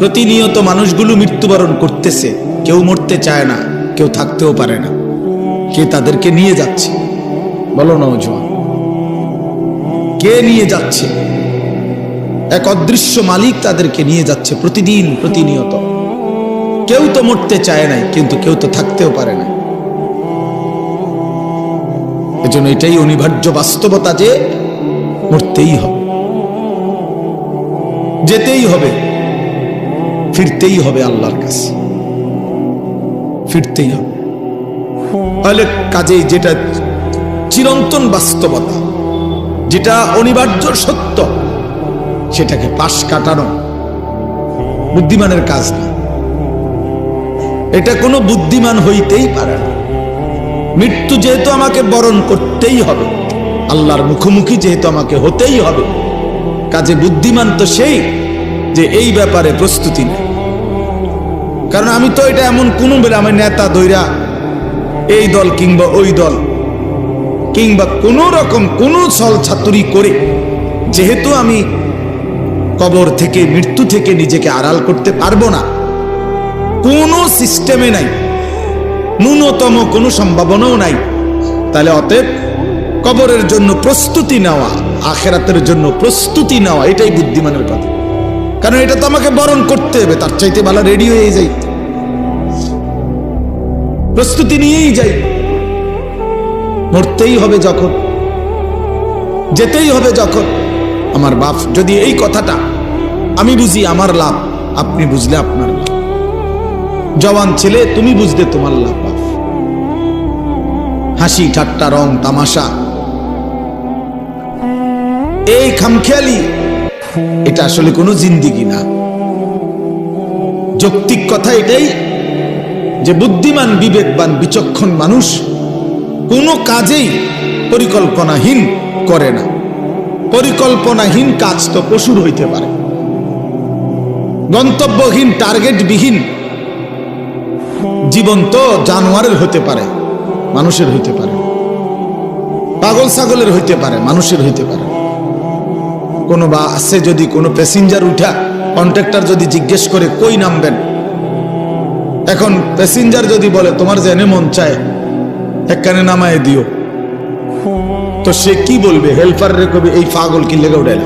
প্রতিনিয়ত মানুষগুলো মৃত্যুবরণ করতেছে, কেউ মরতে চায় না, কেউ থাকতেও পারে না। কে তাদেরকে নিয়ে যাচ্ছে বলো নওজোয়ান? কে নিয়ে যাচ্ছে? এক অদৃশ্য মালিক তাদেরকে নিয়ে যাচ্ছে প্রতিদিন, প্রতিনিয়ত। কেউ তো মরতে চায় নাই, কিন্তু কেউ তো থাকতেও পারে না। এজন্য এটাই অনিবার্য বাস্তবতা যে মরতেই হবে, যেতেই হবে, ফিরতেই হবে আল্লাহর কাছে, ফিরতেই হবে। তাহলে কাজেই যেটা চিরন্তন বাস্তবতা, যেটা অনিবার্য সত্য, সেটাকে পাশ কাটানো বুদ্ধিমানের কাজ না। এটা কোনো বুদ্ধিমান হইতেই পারে না। মৃত্যু যেহেতু আমাকে বরণ করতেই হবে, আল্লাহর মুখোমুখি যেহেতু আমাকে হতেই হবে, কাজে বুদ্ধিমান তো সেই যে এই ব্যাপারে প্রস্তুতি নেই। কারণ আমি তো এটা এমন কোনো বেলা আমি নেতা দৈরা এই দল কিংবা ওই দল কিংবা কোন রকম কোন ছল ছাতুরি করে যেহেতু আমি কবর থেকে, মৃত্যু থেকে নিজেকে আড়াল করতে পারবো না, কোনো সিস্টেমে নাই, ন্যূনতম কোনো সম্ভাবনাও নাই, তাহলে অতএব কবরের জন্য প্রস্তুতি নেওয়া, আখিরাতের জন্য প্রস্তুতি নেওয়া, এটাই বুদ্ধিমানের কথা। কারণ এটা তো আমাকে বরণ করতে হবে, তার চাইতে ভালো রেডি হয়ে যাই, প্রস্তুতি নিয়েই যাই। মরতেই হবে যখন, যেতেই হবে যখন। আমার বাপ যদি এই কথাটা আমি বুঝি আমার লাভ, আপনি বুঝলে আপনার লাভ। জওয়ান ছেলে তুমি বুঝলে তোমার লাভ। বাপ হাসি ঠাট্টা রং তামাশা, এই খামখেয়ালি, এটা আসলে কোনো জিন্দিগি না। যৌক্তিক কথা এটাই যে বুদ্ধিমান, বিবেকবান, বিচক্ষণ মানুষ কোনো কাজেই পরিকল্পনাহীন করে না। পরিকল্পনাহীন কাজ তো পশুর হইতে পারে, গন্তব্যহীন, টার্গেটবিহীন জীবন তো জানোয়ারের হতে পারে, মানুষের হইতে পারে, পাগল ছাগলের হইতে পারে, মানুষের হইতে পারে। কোনো বা আছে যদি কোনো প্যাসেঞ্জার উঠা কন্ট্রাক্টর যদি জিজ্ঞেস করে কই নামবেন, এখন প্যাসেঞ্জার যদি বলে তোমার জেনে মন চায় একখানে নামায় দিও, তো সে কি বলবে? হেল্পারের কবি এই পাগল কি লেগে উঠে?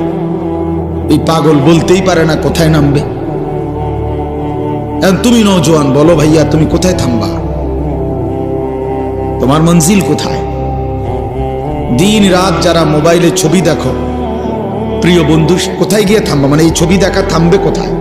এই পাগল বলতেই পারে না কোথায় নামবে। এখন তুমি নওজোয়ান, বলো ভাইয়া তুমি কোথায় থামবা? তোমার মঞ্জিল কোথায়? দিন রাত যারা মোবাইলে ছবি দেখো, প্রিয় বন্ধু, কোথায় গিয়ে থামবা? মানে এই ছবি দেখা থামবে কোথায়?